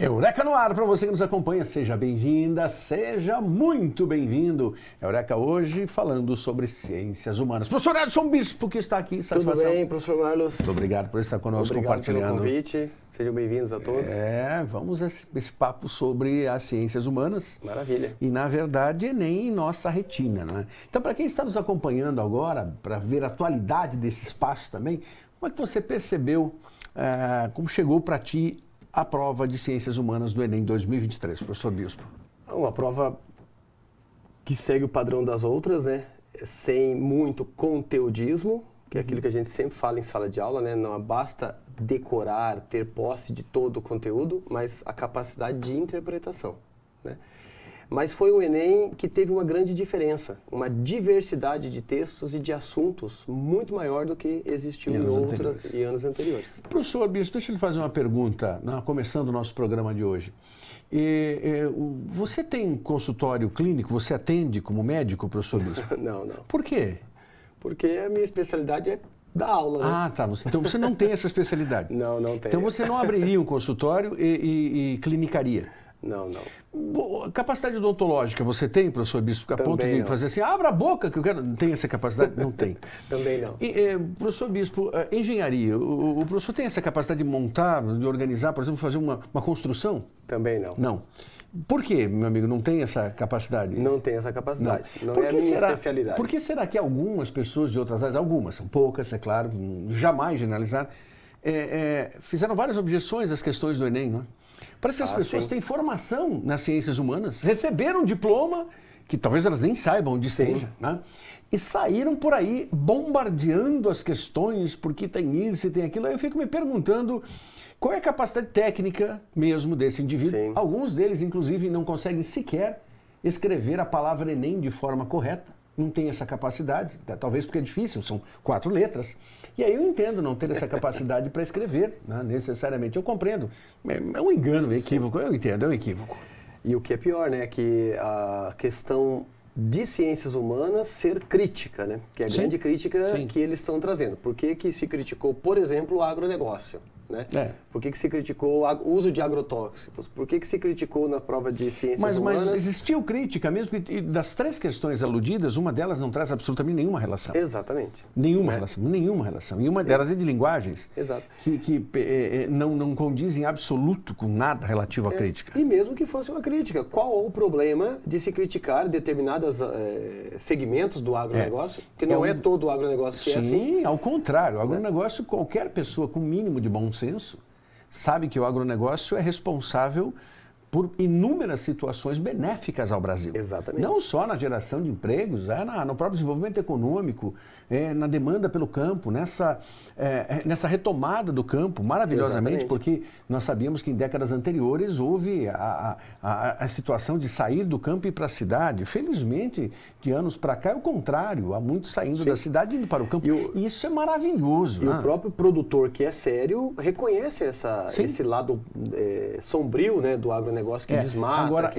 Eureka no ar, para você que nos acompanha, seja bem-vinda, seja muito bem-vindo. Eureka hoje falando sobre ciências humanas. Professor Edson Bispo, que está aqui, satisfação. Tudo bem, professor Marlos? Muito obrigado por estar conosco, obrigado compartilhando. Pelo convite, sejam bem-vindos a todos. Vamos a esse papo sobre as ciências humanas. Maravilha. E, na verdade, Enem em nossa retina, né? Então, para quem está nos acompanhando agora, para ver a atualidade desse espaço também, como é que você percebeu, como chegou para ti a prova de Ciências Humanas do Enem 2023, professor Bispo? Uma prova que segue o padrão das outras, né? Sem muito conteudismo, que é aquilo que a gente sempre fala em sala de aula, né? Não basta decorar, ter posse de todo o conteúdo, mas a capacidade de interpretação, né? Mas foi um Enem que teve uma grande diferença, uma diversidade de textos e de assuntos muito maior do que existiu em anos anteriores. Professor Bispo, deixa eu lhe fazer uma pergunta, começando o nosso programa de hoje. Você tem consultório clínico? Você atende como médico, professor Bispo? Não. Por quê? Porque a minha especialidade é dar aula, né? Ah, tá. Então você não tem essa especialidade? Não tenho. Então você não abriria um consultório e clinicaria? Não. Capacidade odontológica você tem, professor Bispo? A ponto de fazer assim, abra a boca que eu quero... Não tem essa capacidade? Não tem. Também não. Professor Bispo, engenharia, o professor tem essa capacidade de montar, de organizar, por exemplo, fazer uma construção? Também não. Não. Por que, meu amigo, não tem essa capacidade? Não tem essa capacidade. Não é a minha especialidade. Por que será que algumas pessoas de outras áreas, algumas, são poucas, é claro, jamais generalizar, fizeram várias objeções às questões do Enem, não é? Parece que as pessoas têm formação nas ciências humanas, receberam um diploma, que talvez elas nem saibam onde esteja, né? E saíram por aí bombardeando as questões, porque tem isso e tem aquilo. Aí eu fico me perguntando qual é a capacidade técnica mesmo desse indivíduo. Sim. Alguns deles, inclusive, não conseguem sequer escrever a palavra Enem de forma correta. Não tem essa capacidade, talvez porque é difícil, são 4 letras. E aí eu entendo não ter essa capacidade para escrever, né, necessariamente. Eu compreendo. É um engano, um equívoco. Eu entendo, é um equívoco. E o que é pior, né, é que a questão de ciências humanas ser crítica, né? Que é a grande crítica que eles estão trazendo. Por que se criticou, por exemplo, o agronegócio? Né? Por que se criticou o uso de agrotóxicos? Por que se criticou na prova de ciências humanas? Mas existiu crítica mesmo, e das 3 questões aludidas, uma delas não traz absolutamente nenhuma relação. Exatamente. Nenhuma relação. E uma delas é de linguagens que não condizem em absoluto com nada relativo à crítica. E mesmo que fosse uma crítica, qual o problema de se criticar determinados segmentos do agronegócio? Porque não é todo o agronegócio que é assim. Sim, ao contrário. O agronegócio, qualquer pessoa com mínimo de bom senso sabe que o agronegócio é responsável por inúmeras situações benéficas ao Brasil. Exatamente. Não só na geração de empregos, no próprio desenvolvimento econômico, na demanda pelo campo, nessa retomada do campo, maravilhosamente, porque nós sabíamos que em décadas anteriores houve a situação de sair do campo e ir para a cidade. Felizmente, de anos para cá é o contrário, há muitos saindo da cidade e indo para o campo. E isso é maravilhoso. E o próprio produtor, que é sério, reconhece esse lado sombrio, né, do agronegócio que desmata. Agora,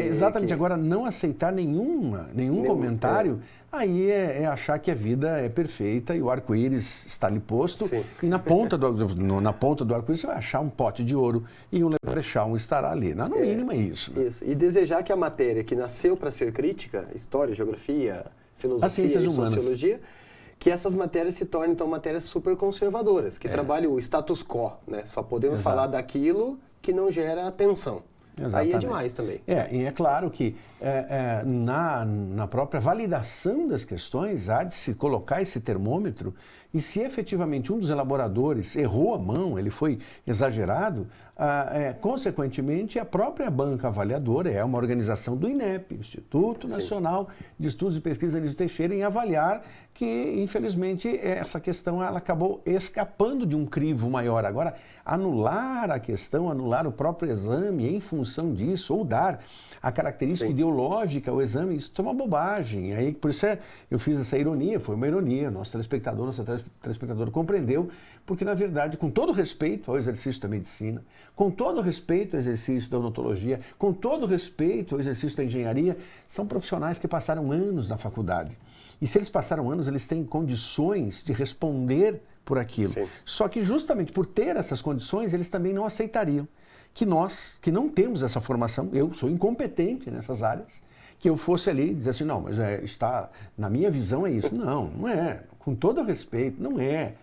agora não aceitar nenhum comentário, aí é achar que a vida é perfeita e o arco-íris está ali posto. E na ponta do arco-íris você vai achar um pote de ouro e um leprechaun estará ali. No mínimo é isso. Né? Isso. E desejar que a matéria que nasceu para ser crítica, história, geografia, filosofia e sociologia, que essas matérias se tornem, então, matérias super conservadoras, que trabalham o status quo, né? Só podemos falar daquilo que não gera atenção. Exatamente. Aí é demais também. E é claro que na própria validação das questões há de se colocar esse termômetro e se efetivamente um dos elaboradores errou a mão, ele foi exagerado, consequentemente a própria banca avaliadora é uma organização do INEP, Instituto Nacional de Estudos e Pesquisa Anísio Teixeira, em avaliar que, infelizmente, essa questão ela acabou escapando de um crivo maior. Agora, anular a questão, anular o próprio exame em função disso, ou dar a característica ideológica ao exame, isso é uma bobagem. Aí, por isso eu fiz essa ironia, foi uma ironia. Nosso telespectador compreendeu, porque, na verdade, com todo respeito ao exercício da medicina, com todo respeito ao exercício da odontologia, com todo respeito ao exercício da engenharia, são profissionais que passaram anos na faculdade. E se eles passaram anos, eles têm condições de responder por aquilo. Só que justamente por ter essas condições, eles também não aceitariam que nós, que não temos essa formação, eu sou incompetente nessas áreas, que eu fosse ali e dizer assim, não, mas está, na minha visão é isso. Não, não é. Com todo respeito, não é.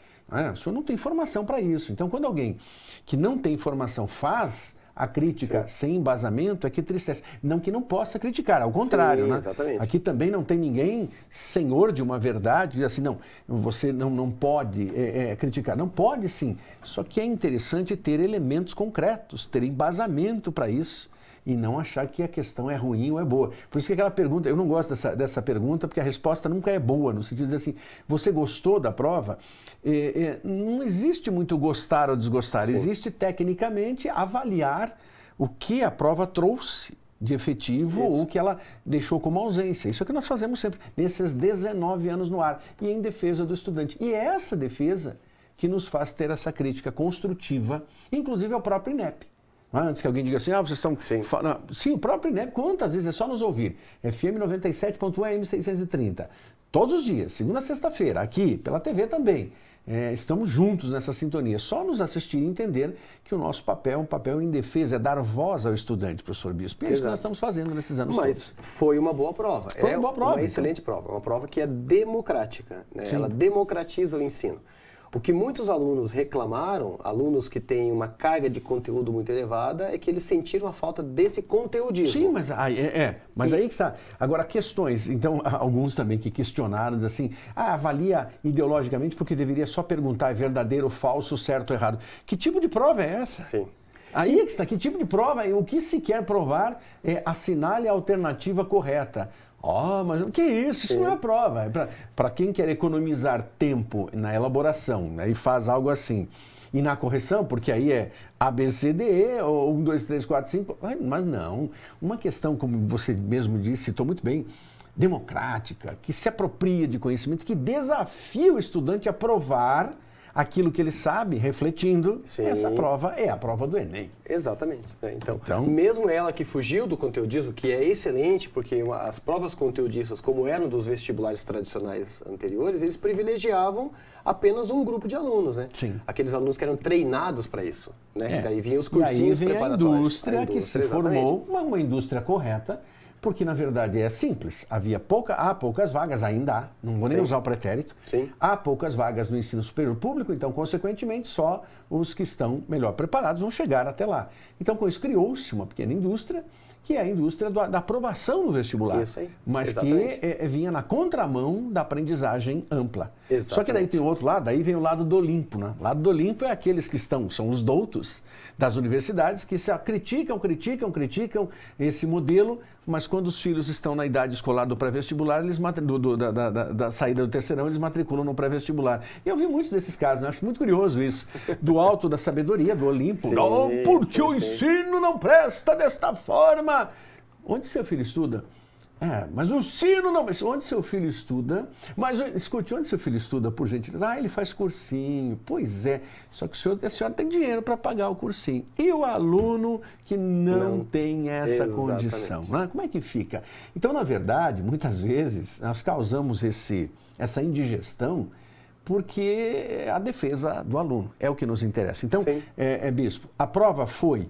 O senhor não tem formação para isso. Então, quando alguém que não tem formação faz a crítica sem embasamento, é que tristece. Não que não possa criticar, ao contrário, né? Exatamente. Aqui também não tem ninguém senhor de uma verdade, diz assim, não, você não pode criticar. Não pode sim, só que é interessante ter elementos concretos, ter embasamento para isso e não achar que a questão é ruim ou é boa. Por isso que aquela pergunta, eu não gosto dessa pergunta, porque a resposta nunca é boa, no sentido de dizer assim, você gostou da prova? Não existe muito gostar ou desgostar, existe tecnicamente avaliar o que a prova trouxe de efetivo ou o que ela deixou como ausência. Isso é o que nós fazemos sempre, nesses 19 anos no ar, e em defesa do estudante. E é essa defesa que nos faz ter essa crítica construtiva, inclusive ao próprio INEP. Antes que alguém diga assim, vocês estão... Sim, o próprio INEP, quantas vezes é só nos ouvir? FM 97.1 AM 630. Todos os dias, segunda a sexta-feira, aqui, pela TV também. Estamos juntos nessa sintonia. Só nos assistir e entender que o nosso papel é um papel em defesa, é dar voz ao estudante, professor Bispo. E é isso que nós estamos fazendo nesses anos todos. Mas foi uma boa prova. Foi uma boa prova. Uma excelente prova. Uma prova que é democrática. Né? Ela democratiza o ensino. O que muitos alunos reclamaram, alunos que têm uma carga de conteúdo muito elevada, é que eles sentiram a falta desse conteudismo. Sim, mas aí que está. Agora, questões, então, alguns também que questionaram, assim, avalia ideologicamente porque deveria só perguntar é verdadeiro, falso, certo ou errado. Que tipo de prova é essa? Sim. Aí é que está, que tipo de prova? O que se quer provar é assinale a alternativa correta. Mas o que é isso? Isso não é prova. É para quem quer economizar tempo na elaboração, né, e faz algo assim. E na correção, porque aí é A, B, C, D, E, ou 1, 2, 3, 4, 5. Mas não. Uma questão, como você mesmo disse, citou muito bem, democrática, que se apropria de conhecimento, que desafia o estudante a provar aquilo que ele sabe, refletindo. Essa prova é a prova do Enem. Exatamente. Então, mesmo ela que fugiu do conteudismo, que é excelente, porque as provas conteudistas, como eram dos vestibulares tradicionais anteriores, eles privilegiavam apenas um grupo de alunos, né? Sim. Aqueles alunos que eram treinados para isso, né? Daí vinham os cursinhos preparatórios. A indústria que se formou, uma indústria correta, porque, na verdade, é simples. Há poucas vagas, ainda há, não vou nem usar o pretérito. Sim. Há poucas vagas no ensino superior público, então, consequentemente, só os que estão melhor preparados vão chegar até lá. Então, com isso, criou-se uma pequena indústria, que é a indústria da aprovação no vestibular. Isso aí. Mas Exatamente. que vinha na contramão da aprendizagem ampla. Exatamente. Só que daí tem outro lado, daí vem o lado do Olimpo, né? O lado do Olimpo é aqueles que são os doutos das universidades, que criticam esse modelo, mas quando os filhos estão na idade escolar do pré-vestibular, da saída do terceirão, eles matriculam no pré-vestibular. E eu vi muitos desses casos, né? Acho muito curioso isso, do alto da sabedoria, do Olimpo. Porque o ensino não presta desta forma. Onde seu filho estuda? Mas o ensino não... Mas onde seu filho estuda? Mas, escute, onde seu filho estuda, por gentileza? Ele faz cursinho. Pois é, só que a senhora tem dinheiro para pagar o cursinho. E o aluno que não tem essa condição? Né? Como é que fica? Então, na verdade, muitas vezes, nós causamos essa indigestão porque a defesa do aluno é o que nos interessa. Então, Bispo, a prova foi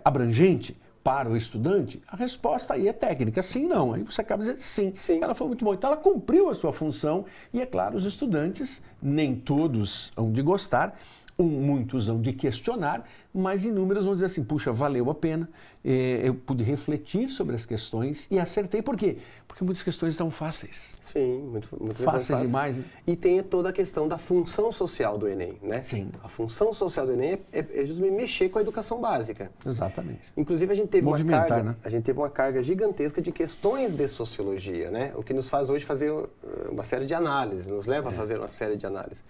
abrangente para o estudante? A resposta aí é técnica, sim, não. Aí você acaba dizendo sim, ela foi muito boa. Então ela cumpriu a sua função e, é claro, os estudantes, nem todos hão de gostar, muitos hão de questionar, mas inúmeros vão dizer assim, puxa, valeu a pena, eu pude refletir sobre as questões e acertei. Por quê? Porque muitas questões estão fáceis. Sim, muito fáceis demais. Né? E tem toda a questão da função social do Enem, né? Sim. A função social do Enem é justamente mexer com a educação básica. Exatamente. Inclusive, a gente teve né? A gente teve uma carga gigantesca de questões de sociologia, né? O que nos faz hoje fazer uma série de análises, nos leva a fazer uma série de análises.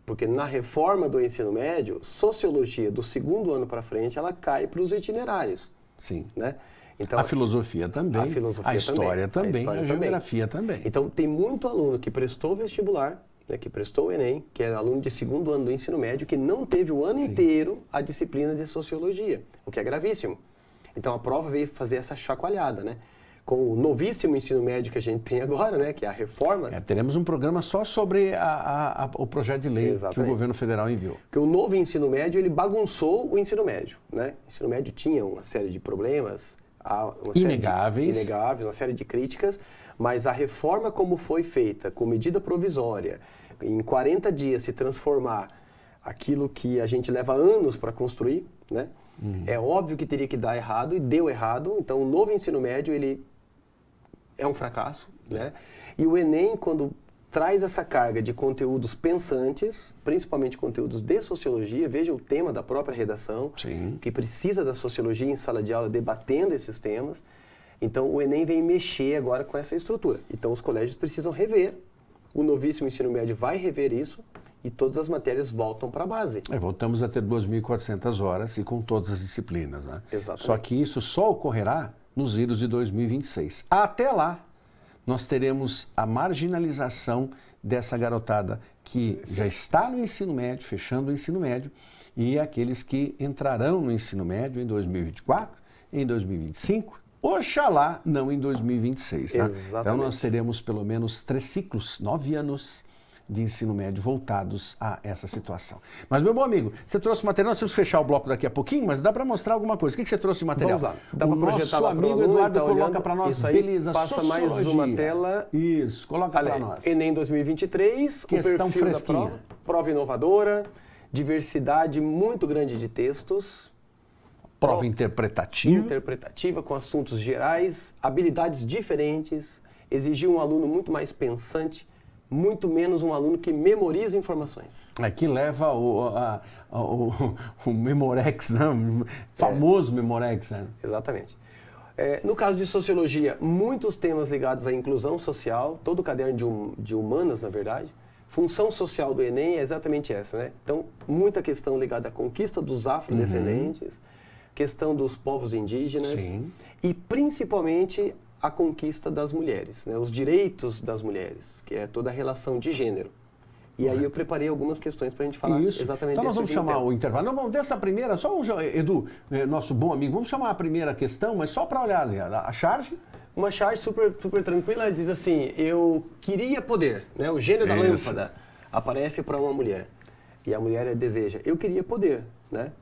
Porque na reforma do ensino médio, sociologia do segundo ano para frente, ela cai para os itinerários. Sim. Né? Então, a filosofia também, a história também, a geografia também. Então, tem muito aluno que prestou vestibular, né, que prestou o Enem, que é aluno de segundo ano do ensino médio, que não teve o ano inteiro a disciplina de sociologia, o que é gravíssimo. Então, a prova veio fazer essa chacoalhada, né? com o novíssimo ensino médio que a gente tem agora, né, que é a reforma. Teremos um programa só sobre o projeto de lei Exatamente. que o governo federal enviou. Porque o novo ensino médio, ele bagunçou o ensino médio, né? O ensino médio tinha uma série de problemas, Inegáveis, uma série de críticas, mas a reforma como foi feita, com medida provisória, em 40 dias se transformar aquilo que a gente leva anos para construir, né? É óbvio que teria que dar errado e deu errado, então o novo ensino médio, ele é um fracasso, né? E o Enem, quando traz essa carga de conteúdos pensantes, principalmente conteúdos de sociologia, veja o tema da própria redação, Sim. que precisa da sociologia em sala de aula debatendo esses temas. Então o Enem vem mexer agora com essa estrutura. Então os colégios precisam rever, o novíssimo ensino médio vai rever isso e todas as matérias voltam para a base. Voltamos a ter 2.400 horas e com todas as disciplinas, né? Exatamente. Só que isso só ocorrerá nos idos de 2026. Até lá, nós teremos a marginalização dessa garotada que já está no ensino médio, fechando o ensino médio, e aqueles que entrarão no ensino médio em 2024, em 2025, oxalá não em 2026. Tá? Exatamente. Então nós teremos pelo menos 3 ciclos, 9 anos de ensino médio voltados a essa situação. Mas, meu bom amigo, você trouxe material, nós temos que fechar o bloco daqui a pouquinho, mas dá para mostrar alguma coisa. O que você trouxe de material? Vamos lá. Dá o para projetar nosso lá pro amigo aluno, Eduardo tá coloca olhando. para nós, Isso aí, beleza, passa mais sociologia. uma tela. Isso, coloca para nós. Enem 2023, Questão o perfil fresquinha. da prova inovadora, diversidade muito grande de textos, Prova interpretativa. interpretativa com assuntos gerais, habilidades diferentes, exigir um aluno muito mais pensante, muito menos um aluno que memoriza informações. Aqui leva o Memorex, né? O famoso Memorex, né? Exatamente. No caso de sociologia, muitos temas ligados à inclusão social, todo o caderno de humanas, na verdade. Função social do Enem é exatamente essa, né? Então, muita questão ligada à conquista dos afrodescendentes, questão dos povos indígenas. Sim. E principalmente a conquista das mulheres, né? Os direitos das mulheres, que é toda a relação de gênero. E aí eu preparei algumas questões para a gente falar exatamente Então nós vamos desse chamar tema. o intervalo. Não, vamos dessa primeira, Edu, nosso bom amigo, vamos chamar a primeira questão, mas só para olhar ali, a charge. Uma charge super tranquila, diz assim, eu queria poder, né? O gênio da Isso. lâmpada aparece para uma mulher. E a mulher deseja, eu queria poder, né?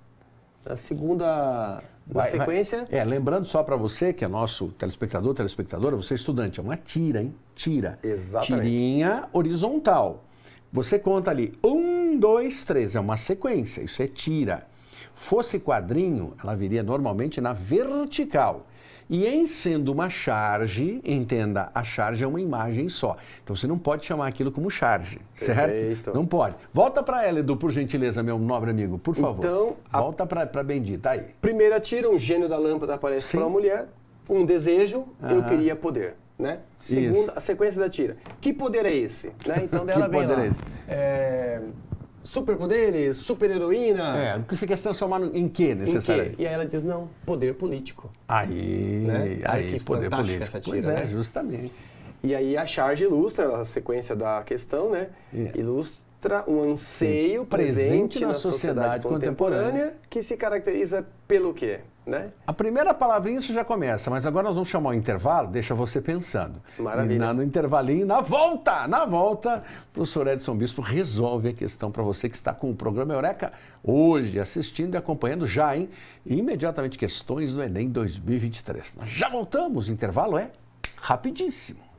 Na segunda, na sequência... Lembrando só para você, que é nosso telespectador, telespectadora, você é estudante, é uma tira, hein? Tira. Exatamente. Tirinha horizontal. Você conta ali, 1, 2, 3, é uma sequência, isso é tira. Fosse quadrinho, ela viria normalmente na vertical. E em sendo uma charge, entenda, a charge é uma imagem só. Então você não pode chamar aquilo como charge, certo? Perfeito. Não pode. Volta para ela, Edu, por gentileza, meu nobre amigo, por favor. Então, volta para Bendita, aí. Primeira tira, um gênio da lâmpada aparece para uma mulher. Um desejo, eu queria poder, né? Segunda, a sequência da tira. Que poder é esse? Né? Então dela Que vem poder lá. é esse? Superpoderes, super-heroína. Você quer se transformar em que, Em necessariamente? quê? E aí ela diz, não, poder político. Aí, Né? Olha aí, que poder fantástica político. essa tira, Pois né? justamente. E aí a charge ilustra a sequência da questão, né? Ilustra um anseio presente na sociedade contemporânea que se caracteriza pelo quê? Né? A primeira palavrinha isso já começa, mas agora nós vamos chamar o intervalo, deixa você pensando. Maravilha. E no intervalinho, na volta, o professor Edson Bispo resolve a questão para você que está com o programa Eureka hoje, assistindo e acompanhando já, hein? Imediatamente questões do Enem 2023. Nós já voltamos, o intervalo é rapidíssimo.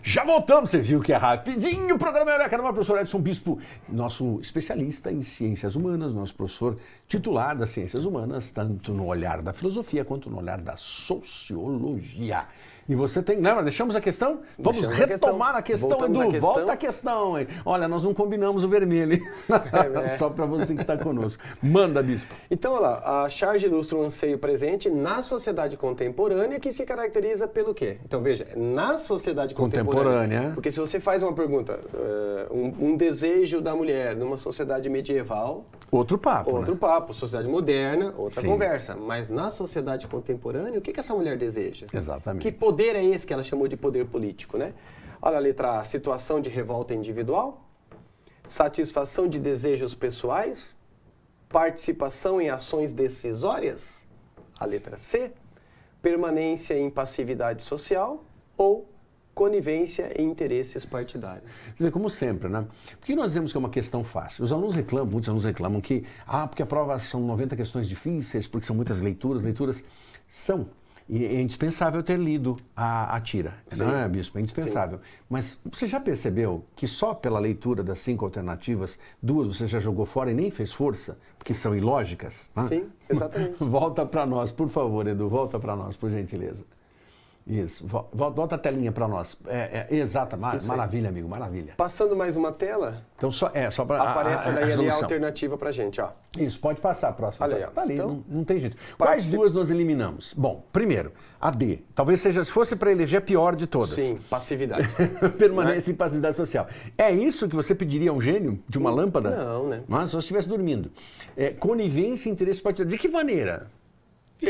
Já voltamos, você viu que é rapidinho o programa Eureka, no professor Edson Bispo, nosso especialista em ciências humanas, nosso professor titular das ciências humanas, tanto no olhar da filosofia quanto no olhar da sociologia. E você tem... Lembra, deixamos a questão? Vamos retomar a questão, Edu. Volta a questão. Hein? Olha, nós não combinamos o vermelho, hein? Só para você que está conosco. Manda, Bispo. Então, olha lá, a charge ilustra um anseio presente na sociedade contemporânea que se caracteriza pelo quê? Então, veja, na sociedade contemporânea. Porque se você faz uma pergunta, um desejo da mulher numa sociedade medieval... Outro papo, Outro papo. Sociedade moderna, outra Sim. conversa. Mas na sociedade contemporânea, o que essa mulher deseja? Exatamente. Que poder é esse que ela chamou de poder político, né? Olha a letra A, situação de revolta individual. Satisfação de desejos pessoais? Participação em ações decisórias? A letra C. Permanência em passividade social? Ou conivência em interesses partidários? Quer dizer, como sempre, né? Por que nós dizemos que é uma questão fácil? Os alunos reclamam, muitos alunos reclamam que, porque a prova são 90 questões difíceis, porque são muitas leituras são. E é indispensável ter lido a tira, Sim. não é, Bispo? É indispensável. Sim. Mas você já percebeu que só pela leitura das 5 alternativas, 2 você já jogou fora e nem fez força, porque são ilógicas? Né? Sim, exatamente. Volta para nós, por favor, Edu, volta para nós, por gentileza. Isso, volta a telinha para nós. Exata, maravilha, amigo, maravilha. Passando mais uma tela, então só para aparece daí ali a alternativa para a gente, ó. Isso, pode passar a próxima. Olha aí, ó. Tá ali, então, não tem jeito. Quais duas nós eliminamos? Bom, primeiro, a D. Talvez seja, se fosse para eleger, a pior de todas. Sim, passividade. Permanência em passividade social. É isso que você pediria a um gênio de uma lâmpada? Não, né? Mas se você estivesse dormindo. Conivência e interesse partidário. De que maneira?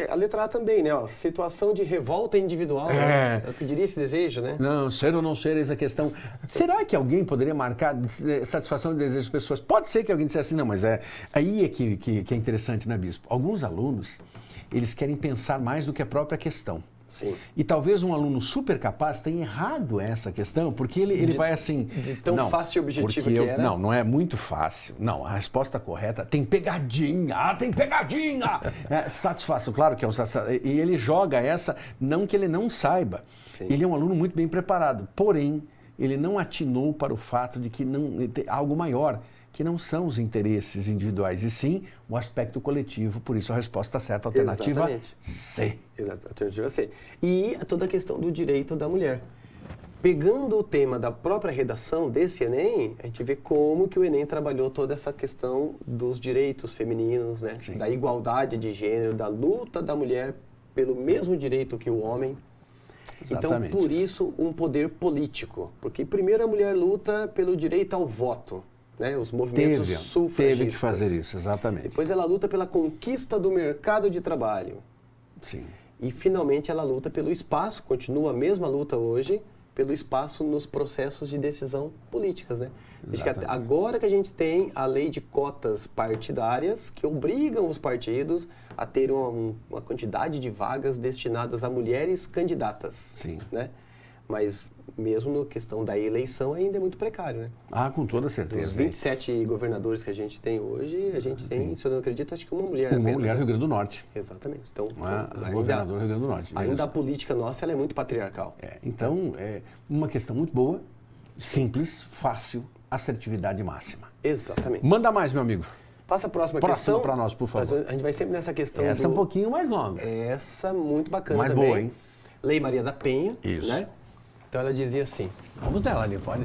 A letra A também, né? Ó, situação de revolta individual. Né? Eu pediria esse desejo, né? Não, ser ou não ser, essa questão. Será que alguém poderia marcar satisfação de desejos de pessoas? Pode ser que alguém dissesse assim, não, mas aí é que é interessante, né, Bispo? Alguns alunos, eles querem pensar mais do que a própria questão. Sim. E talvez um aluno super capaz tenha errado essa questão, porque ele vai assim... De tão fácil e objetivo que era? Não é muito fácil. Não, a resposta correta tem pegadinha. Tem pegadinha! Satisfação, claro que é um satisfação. E ele joga essa, não que ele não saiba. Sim. Ele é um aluno muito bem preparado. Porém, ele não atinou para o fato de que não tem algo maior, que não são os interesses individuais, e sim o aspecto coletivo. Por isso a resposta certa, a alternativa C. Exato, alternativa C. E toda a questão do direito da mulher. Pegando o tema da própria redação desse Enem, a gente vê como que o Enem trabalhou toda essa questão dos direitos femininos, né? Da igualdade de gênero, da luta da mulher pelo mesmo direito que o homem. Exatamente. Então, por isso, um poder político. Porque primeiro a mulher luta pelo direito ao voto. Né, os movimentos sufragistas. Teve que fazer isso, exatamente. Depois ela luta pela conquista do mercado de trabalho. Sim. E finalmente ela luta pelo espaço, continua a mesma luta hoje, pelo espaço nos processos de decisão políticas. Né? Agora que a gente tem a lei de cotas partidárias que obrigam os partidos a ter uma quantidade de vagas destinadas a mulheres candidatas. Sim. Né? Mas mesmo na questão da eleição ainda é muito precário, né? Com toda certeza. Dos 27 governadores que a gente tem hoje, a gente tem, se eu não acredito, acho que uma mulher. Uma mulher do Rio Grande do Norte. Exatamente. Então, governador do Rio Grande do Norte. Ainda a política nossa ela é muito patriarcal. Então, é uma questão muito boa, simples, fácil, assertividade máxima. Exatamente. Manda mais, meu amigo. Passa a próxima questão. para nós, por favor. A gente vai sempre nessa questão. Essa é um pouquinho mais longa. Essa muito bacana mais também. Boa, hein? Lei Maria da Penha. Isso. Né? Então ela dizia assim. Vamos dela ali, pode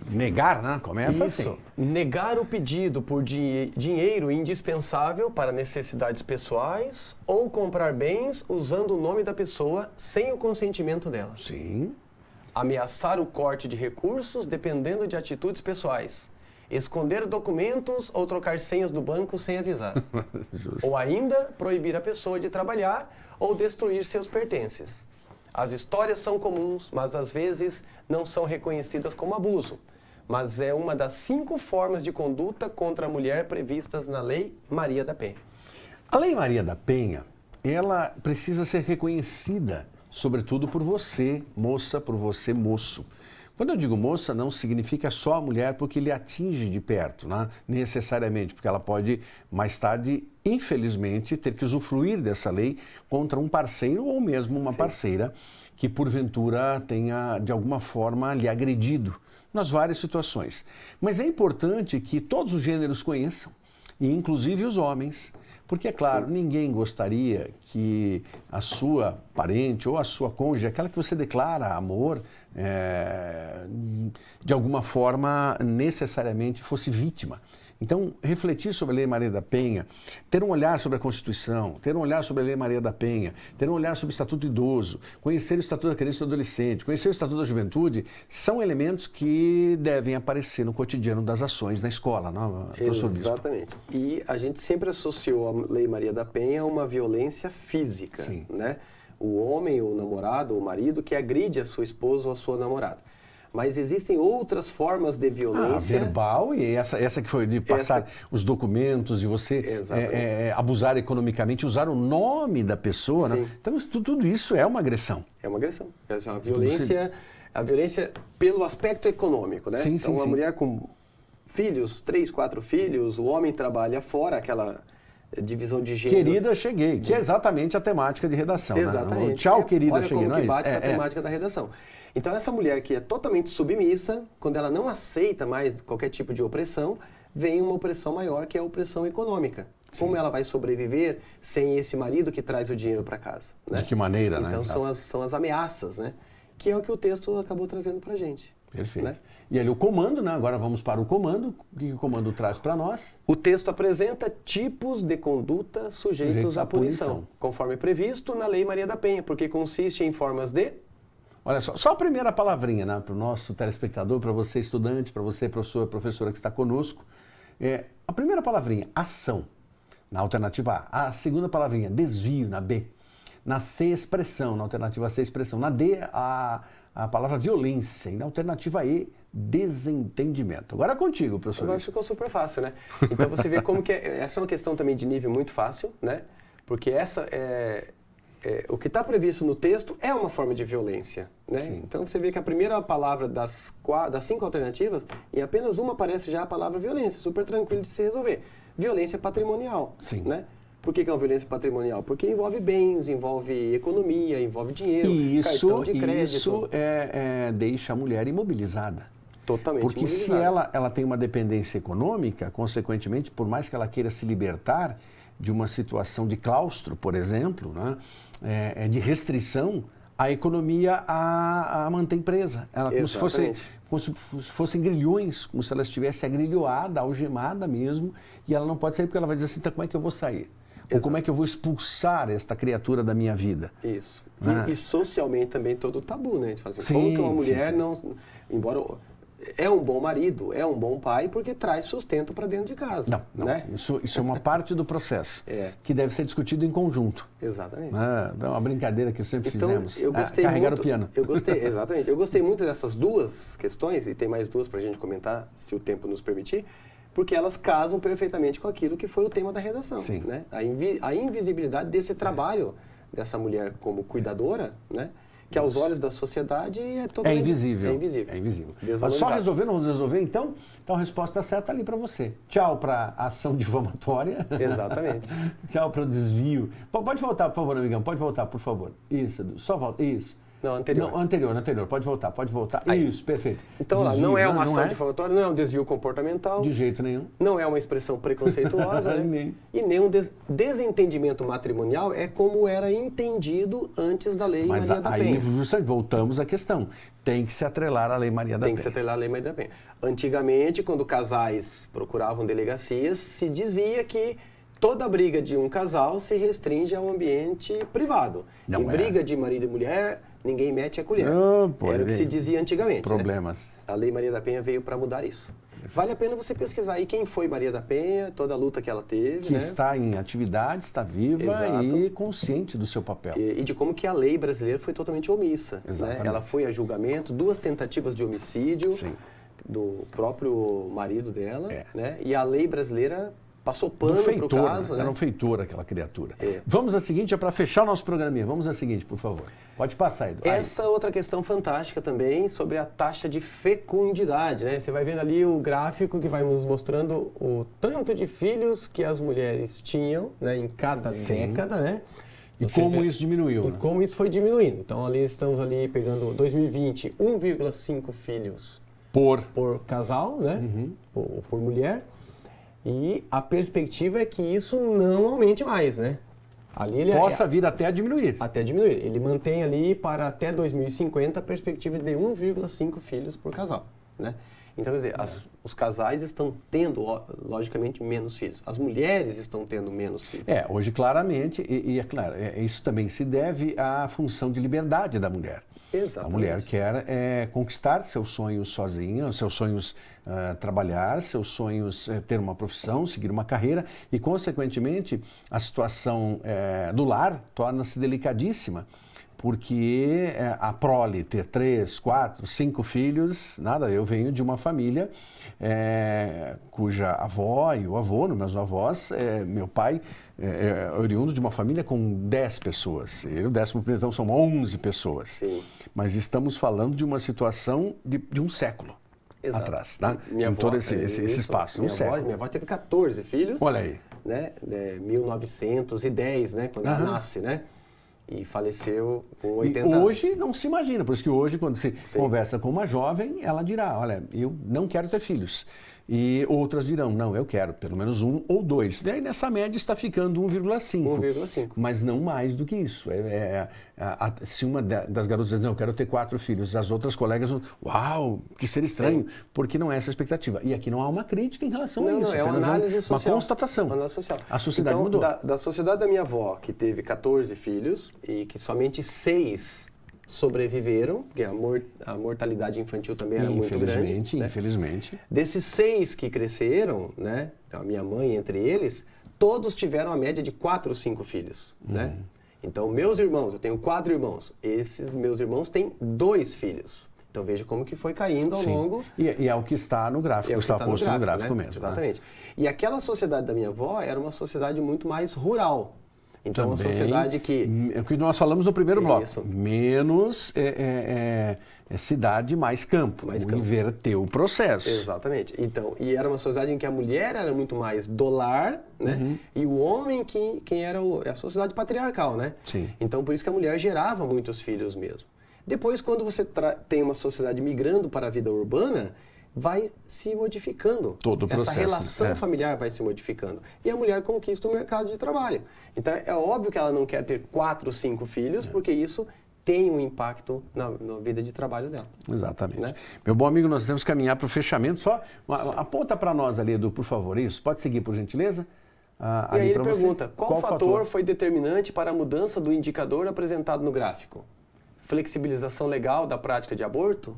negar, né? Começa isso. assim. Negar o pedido por dinheiro indispensável para necessidades pessoais ou comprar bens usando o nome da pessoa sem o consentimento dela. Sim. Ameaçar o corte de recursos dependendo de atitudes pessoais. Esconder documentos ou trocar senhas do banco sem avisar. Ou ainda proibir a pessoa de trabalhar ou destruir seus pertences. As histórias são comuns, mas às vezes não são reconhecidas como abuso. Mas é uma das 5 formas de conduta contra a mulher previstas na Lei Maria da Penha. A Lei Maria da Penha, ela precisa ser reconhecida, sobretudo por você, moça, por você, moço. Quando eu digo moça, não significa só a mulher porque lhe atinge de perto, né? Necessariamente, porque ela pode, mais tarde, infelizmente, ter que usufruir dessa lei contra um parceiro ou mesmo uma parceira que, porventura, tenha, de alguma forma, lhe agredido nas várias situações. Mas é importante que todos os gêneros conheçam, e inclusive os homens, porque, é claro, ninguém gostaria que a sua parente ou a sua cônjuge, aquela que você declara amor, de alguma forma, necessariamente fosse vítima. Então, refletir sobre a Lei Maria da Penha, ter um olhar sobre a Constituição, ter um olhar sobre a Lei Maria da Penha, ter um olhar sobre o Estatuto do Idoso, conhecer o Estatuto da Criança e do Adolescente, conhecer o Estatuto da Juventude, são elementos que devem aparecer no cotidiano das ações na escola, não, professor Bispo? Exatamente. E a gente sempre associou a Lei Maria da Penha a uma violência física, né? O homem, o namorado, o marido que agride a sua esposa ou a sua namorada. Mas existem outras formas de violência. Verbal e essa que foi de passar os documentos, de você abusar economicamente, usar o nome da pessoa. Né? Então, tudo isso é uma agressão. É uma agressão. É uma violência, a violência pelo aspecto econômico, né? Sim, então, uma mulher com filhos, 3, 4 filhos, o homem trabalha fora, aquela divisão de gênero. Querida, cheguei, que é exatamente a temática de redação. Exatamente. Né? Tchau, querida, olha cheguei. Como que bate com a temática da redação. Então, essa mulher que é totalmente submissa, quando ela não aceita mais qualquer tipo de opressão, vem uma opressão maior, que é a opressão econômica. Sim. Como ela vai sobreviver sem esse marido que traz o dinheiro para casa? Né? De que maneira, então, né? Então, são as ameaças, né? Que é o que o texto acabou trazendo para a gente. Perfeito. Né? E ali o comando, né? Agora vamos para o comando. O que o comando traz para nós? O texto apresenta tipos de conduta sujeitos à punição, conforme previsto na Lei Maria da Penha, porque consiste em formas de... Olha só a primeira palavrinha, né? Para o nosso telespectador, para você estudante, para você professora que está conosco. A primeira palavrinha, ação, na alternativa A. A segunda palavrinha, desvio, na B. Na C, expressão, na alternativa C, expressão. Na D, a palavra violência. E na alternativa E, desentendimento. Agora é contigo, professor. Agora ficou super fácil, né? Então você vê como que essa é uma questão também de nível muito fácil, né? Porque o que está previsto no texto é uma forma de violência, né? Sim. Então você vê que a primeira palavra das 5 alternativas, em apenas uma aparece já a palavra violência, super tranquilo de se resolver. Violência patrimonial, sim, né? Por que é uma violência patrimonial? Porque envolve bens, envolve economia, envolve dinheiro, cartão de crédito. Isso deixa a mulher imobilizada. Totalmente Porque imobilizada. se ela tem uma dependência econômica, consequentemente, por mais que ela queira se libertar de uma situação de claustro, por exemplo, né, de restrição, a economia a mantém presa. Ela como se fossem grilhões, como se ela estivesse agrilhoada, algemada mesmo, e ela não pode sair porque ela vai dizer assim, então como é que eu vou sair? Ou como é que eu vou expulsar esta criatura da minha vida? Isso. E socialmente também todo o tabu, né? A gente fala assim, como que uma mulher não... Embora é um bom marido, é um bom pai, porque traz sustento para dentro de casa. Não. Né? Isso é uma parte do processo, que deve ser discutido em conjunto. Exatamente. É uma brincadeira que sempre fizemos. Eu gostei carregar muito, o piano. Exatamente. Eu gostei muito dessas duas questões, e tem mais duas para a gente comentar, se o tempo nos permitir, porque elas casam perfeitamente com aquilo que foi o tema da redação. Sim. Né? A invisibilidade desse trabalho dessa mulher como cuidadora, né? Que aos olhos da sociedade é totalmente... invisível. É invisível. Mas só resolver, não vamos resolver, então? Então a resposta certa ali para você. Tchau para a ação difamatória. Exatamente. Tchau para o desvio. Pode voltar, por favor, amigão. Pode voltar, por favor. Isso, só volta. Isso. Não, anterior. Não, anterior. Pode voltar. Aí. Isso, perfeito. Então, desvio, não é uma ação difamatória, não é um desvio comportamental. De jeito nenhum. Não é uma expressão preconceituosa, né? E nem um desentendimento matrimonial é como era entendido antes da Lei Maria da Penha. Mas aí, justamente, voltamos à questão. Tem que se atrelar à Lei Maria da Penha. Tem que se atrelar à Lei Maria da Penha. Antigamente, quando casais procuravam delegacias, se dizia que toda briga de um casal se restringe ao ambiente privado. Em briga de marido e mulher, ninguém mete a colher. Era o que se dizia antigamente. Problemas. Né? A Lei Maria da Penha veio para mudar isso. Vale a pena você pesquisar aí quem foi Maria da Penha, toda a luta que ela teve. Que está em atividade, está viva. Exato. E consciente do seu papel. E de como que a lei brasileira foi totalmente omissa. Exatamente. Né? Ela foi a julgamento, 2 tentativas de homicídio do próprio marido dela. Né? E a lei brasileira passou pano para o caso. Né? Era um feitor aquela criatura. Vamos à seguinte, para fechar o nosso programinha. Vamos à seguinte, por favor. Pode passar, Edu. Essa outra questão fantástica também sobre a taxa de fecundidade. Né? Você vai vendo ali o gráfico que vai nos mostrando o tanto de filhos que as mulheres tinham, né, em cada década, né? E como isso diminuiu. E como isso foi diminuindo. Então, ali estamos ali pegando 2020, 1,5 filhos por casal, né? Por mulher. E a perspectiva é que isso não aumente mais, né? Ali ele possa vir até a diminuir. Até diminuir. Ele mantém ali para até 2050 a perspectiva de 1,5 filhos por casal, né? Então, quer dizer, os casais estão tendo, logicamente, menos filhos. As mulheres estão tendo menos filhos. Hoje claramente, e é claro, isso também se deve à função de liberdade da mulher. Exatamente. A mulher quer conquistar seus sonhos sozinha, seus sonhos trabalhar, seus sonhos ter uma profissão, seguir uma carreira e, consequentemente, a situação do lar torna-se delicadíssima, porque a prole ter 3, 4, 5 filhos, nada, eu venho de uma família cuja avó e o avô, meus avós, meu pai é oriundo de uma família com 10 pessoas, ele o 11º, então são 11 pessoas. Sim. Mas estamos falando de uma situação de um século. Exato. Atrás, tá? Minha em avó, todo esse espaço, século. Minha avó teve 14 filhos. Olha aí. Né? 1910, né? Quando ela nasce, né? E faleceu com 80 anos. Hoje não se imagina, por isso que hoje, quando se conversa com uma jovem, ela dirá, olha, eu não quero ter filhos. E outras dirão, não, eu quero pelo menos 1 ou 2. E aí nessa média está ficando 1,5. 1,5. Mas não mais do que isso. Se uma das garotas diz, não, eu quero ter 4 filhos, as outras colegas vão, uau, que ser estranho, porque não é essa a expectativa. E aqui não há uma crítica em relação a isso, é uma análise social. Uma constatação. Uma análise social. A sociedade então, mudou. Da sociedade da minha avó, que teve 14 filhos e que somente 6 sobreviveram, porque a mortalidade infantil também era muito grande. Né? Infelizmente. Desses 6 que cresceram, né, a minha mãe entre eles, todos tiveram a média de 4 ou 5 filhos. Né? Então, meus irmãos, eu tenho 4 irmãos, esses meus irmãos têm 2 filhos. Então, veja como que foi caindo ao longo. E é o que está no gráfico, está posto no gráfico mesmo. Exatamente. Né? E aquela sociedade da minha avó era uma sociedade muito mais rural. Então, também, uma sociedade que... É o que nós falamos no primeiro bloco. Menos cidade, mais campo. Inverteu o processo. Exatamente. Então, e era uma sociedade em que a mulher era muito mais do lar, né? E o homem quem era a sociedade patriarcal, né? Sim. Então, por isso que a mulher gerava muitos filhos mesmo. Depois, quando você tem uma sociedade migrando para a vida urbana, vai se modificando. Todo o processo. Essa relação familiar vai se modificando. E a mulher conquista o mercado de trabalho. Então, é óbvio que ela não quer ter 4, 5 filhos, porque isso tem um impacto na vida de trabalho dela. Exatamente. Né? Meu bom amigo, nós temos que caminhar para o fechamento. Só aponta para nós ali, Edu, por favor, isso. Pode seguir, por gentileza? E aí ele pergunta, qual fator foi determinante para a mudança do indicador apresentado no gráfico? Flexibilização legal da prática de aborto?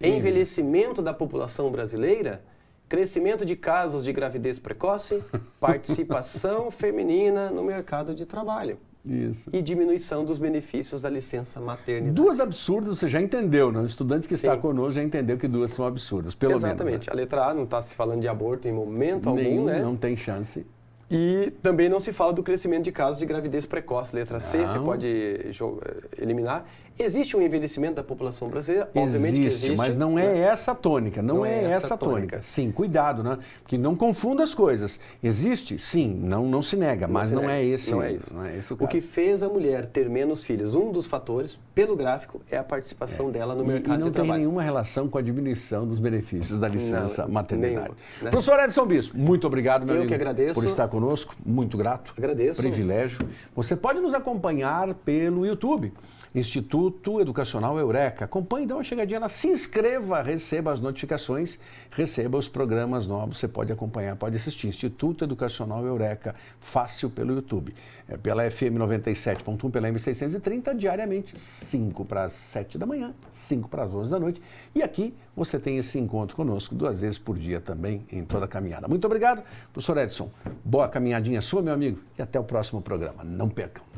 Envelhecimento da população brasileira, crescimento de casos de gravidez precoce, participação feminina no mercado de trabalho. Isso. E diminuição dos benefícios da licença maternidade. 2 absurdas, você já entendeu, né? O estudante que está conosco já entendeu que 2 são absurdas, pelo menos. Exatamente. A letra A não está se falando de aborto em momento algum, né? Não tem chance. E também não se fala do crescimento de casos de gravidez precoce. Letra C, você pode eliminar. Existe um envelhecimento da população brasileira? Obviamente que existe. Mas não é essa a tônica, não é essa a tônica. Sim, cuidado, né? Porque não confunda as coisas. Existe? Sim, não se nega, mas não é esse. Não é isso. Não é esse o que fez a mulher ter menos filhos, um dos fatores, pelo gráfico, é a participação dela no mercado de trabalho. Não tem nenhuma relação com a diminuição dos benefícios da licença maternidade. Nenhuma, né? Professor Edson Bispo, muito obrigado, meu amigo. Eu que agradeço. Por estar conosco, muito grato. Agradeço. Privilégio. Você pode nos acompanhar pelo YouTube. Instituto Educacional Eureka. Acompanhe, dê uma chegadinha lá, se inscreva, receba as notificações, receba os programas novos, você pode acompanhar, pode assistir. Instituto Educacional Eureka, fácil pelo YouTube. Pela FM 97.1, pela M630, diariamente, 5 para as 7 da manhã, 5 para as 11 da noite. E aqui você tem esse encontro conosco 2 vezes por dia também, em toda a caminhada. Muito obrigado, professor Edson. Boa caminhadinha sua, meu amigo, e até o próximo programa. Não percam.